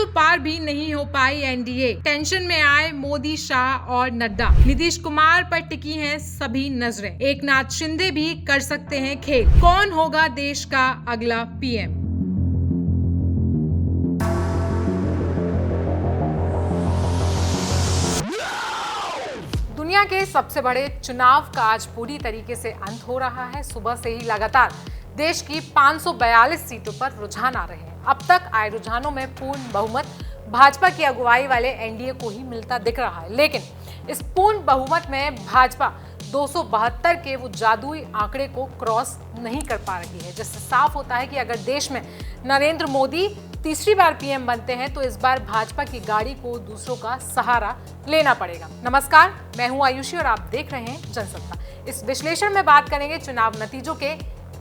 पार भी नहीं हो पाई एनडीए। टेंशन में आए मोदी, शाह और नड्डा। नीतीश कुमार पर टिकी हैं सभी नजरें। एकनाथ शिंदे भी कर सकते हैं खेल। कौन होगा देश का अगला पीएम? दुनिया के सबसे बड़े चुनाव का आज पूरी तरीके से अंत हो रहा है। सुबह से ही लगातार देश की 542 सीटों पर रुझान आ रहे हैं। अब तक आए रुझानों में पूर्ण बहुमत भाजपा की अगुवाई वाले एनडीए को ही मिलता दिख रहा है, लेकिन इस पूर्ण बहुमत में भाजपा 272 के वो जादुई आंकड़े को क्रॉस नहीं कर पा रही है, जिससे साफ होता है कि अगर देश में नरेंद्र मोदी तीसरी बार पीएम बनते हैं तो इस बार भाजपा की गाड़ी को दूसरों का सहारा लेना पड़ेगा। नमस्कार, मैं हूं आयुषी और आप देख रहे हैं जनसत्ता। इस विश्लेषण में बात करेंगे चुनाव नतीजों के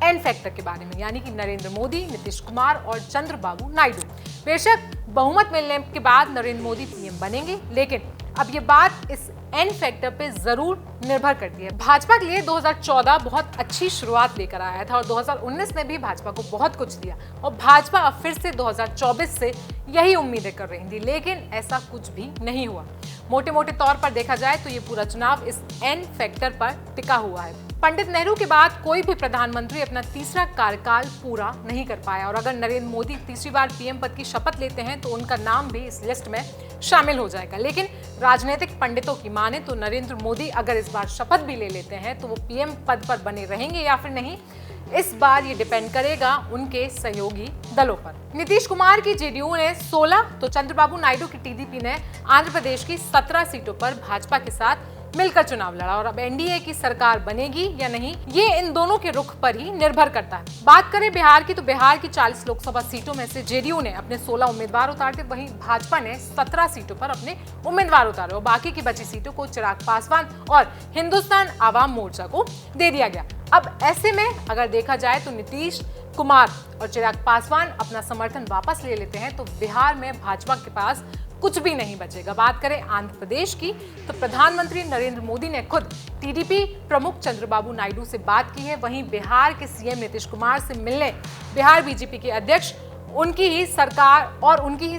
एन फैक्टर के बारे में, यानी कि नरेंद्र मोदी, नीतीश कुमार और चंद्रबाबू नायडू। बेशक बहुमत मिलने के बाद नरेंद्र मोदी पीएम बनेंगे, लेकिन अब ये बात इस एन फैक्टर पे जरूर निर्भर करती है। भाजपा के लिए 2014 बहुत अच्छी शुरुआत लेकर आया था और 2019 ने भी भाजपा को बहुत कुछ दिया और भाजपा अब फिर से 2024 से यही उम्मीदें कर रही थी, लेकिन ऐसा कुछ भी नहीं हुआ। मोटे मोटे तौर पर देखा जाए तो ये पूरा चुनाव इस एन फैक्टर पर टिका हुआ है। पंडित नेहरू के बाद कोई भी प्रधानमंत्री अपना तीसरा कार्यकाल पूरा नहीं कर पाया और अगर नरेंद्र मोदी तीसरी बार पीएम पद की शपथ लेते हैं तो उनका नाम भी इस लिस्ट में शामिल हो जाएगा। लेकिन राजनीतिक पंडितों की माने तो नरेंद्र मोदी अगर इस बार शपथ भी ले लेते हैं तो वो पीएम पद पर बने रहेंगे या फिर नहीं, इस बार ये डिपेंड करेगा उनके सहयोगी दलों पर। नीतीश कुमार की जेडीयू ने 16 तो चंद्रबाबू नायडू की टीडीपी ने आंध्र प्रदेश की 17 सीटों पर भाजपा के साथ मिलकर चुनाव लड़ा और अब एनडीए की सरकार बनेगी या नहीं, ये इन दोनों के रुख पर ही निर्भर करता है। बात करें बिहार की तो बिहार की 40 लोकसभा सीटों में से जेडीयू ने अपने 16 उम्मीदवार उतारे, वहीं भाजपा ने 17 सीटों पर अपने उम्मीदवार उतारे और बाकी की बची सीटों को चिराग पासवान और हिंदुस्तान आवाम मोर्चा को दे दिया गया। अब ऐसे में अगर देखा जाए तो नीतीश कुमार और चिराग पासवान अपना समर्थन वापस ले लेते हैं तो बिहार में भाजपा के पास कुछ भी नहीं बचेगा। बात करें आंध्र प्रदेश की तो प्रधानमंत्री नरेंद्र मोदी ने खुद टीडीपी प्रमुख चंद्रबाबू नायडू से बात की है, वहीं बिहार के सीएम नीतीश कुमार से मिलने बिहार बीजेपी के अध्यक्ष उनकी ही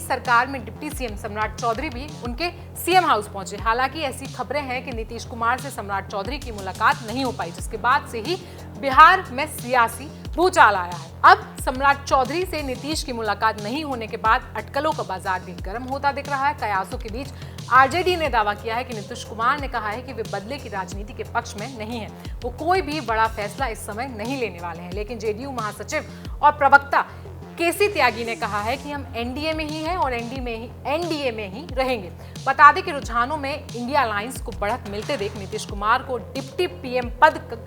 सरकार में डिप्टी सीएम सम्राट चौधरी भी उनके सीएम हाउस पहुंचे। हालांकि ऐसी खबरें हैं कि नीतीश कुमार से सम्राट चौधरी की मुलाकात नहीं हो पाई, जिसके बाद से ही बिहार में सियासी भूचाल आया है। अब सम्राट चौधरी से नीतीश की मुलाकात नहीं होने के बाद अटकलों का बाजार भी गर्म होता दिख रहा है। कयासों के बीच आरजेडी ने दावा किया है कि नीतीश कुमार ने कहा है कि वे बदले की राजनीति के पक्ष में नहीं है, वो कोई भी बड़ा फैसला इस समय नहीं लेने वाले हैं। लेकिन जेडीयू महासचिव और प्रवक्ता केसी त्यागी ने कहा है कि हम एनडीए में ही हैं और एनडीए में ही रहेंगे। बता दें कि रुझानों में इंडिया अलायंस को बढ़त मिलते देख नीतीश कुमार को डिप्टी पीएम पद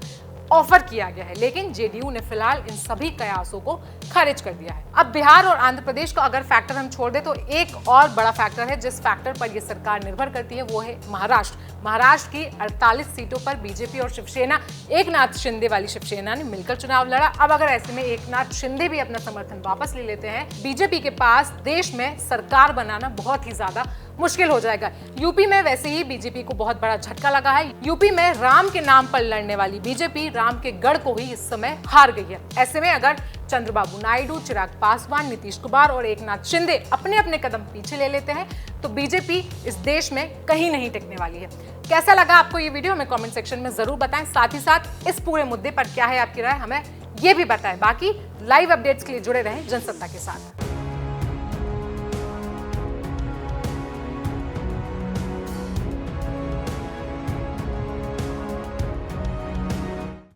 ऑफर किया गया है, लेकिन जेडीयू ने फिलहाल इन सभी कयासों को खारिज कर दिया है। अब बिहार और आंध्र प्रदेश का अगर फैक्टर हम छोड़ दें तो एक और बड़ा फैक्टर है जिस फैक्टर पर यह सरकार निर्भर करती है, वो है महाराष्ट्र की 48 सीटों पर बीजेपी और शिवसेना, एकनाथ शिंदे वाली शिवसेना ने मिलकर चुनाव लड़ा। अब अगर ऐसे में एकनाथ शिंदे भी अपना समर्थन वापस ले लेते हैं, बीजेपी के पास देश में सरकार बनाना बहुत ही ज्यादा मुश्किल हो जाएगा। यूपी में वैसे ही बीजेपी को बहुत बड़ा झटका लगा है। यूपी में राम के नाम पर लड़ने वाली बीजेपी राम के गढ़ को ही इस समय हार गई है। ऐसे में अगर चंद्रबाबू नायडू, चिराग पासवान, नीतीश कुमार और एकनाथ शिंदे अपने अपने कदम पीछे ले लेते हैं तो बीजेपी इस देश में कहीं नहीं टिकने वाली है। कैसा लगा आपको ये वीडियो, हमें कमेंट सेक्शन में जरूर बताएं। साथ ही साथ इस पूरे मुद्दे पर क्या है आपकी राय, हमें ये भी बताएं। बाकी लाइव अपडेट्स के लिए जुड़े रहें जनसत्ता के साथ।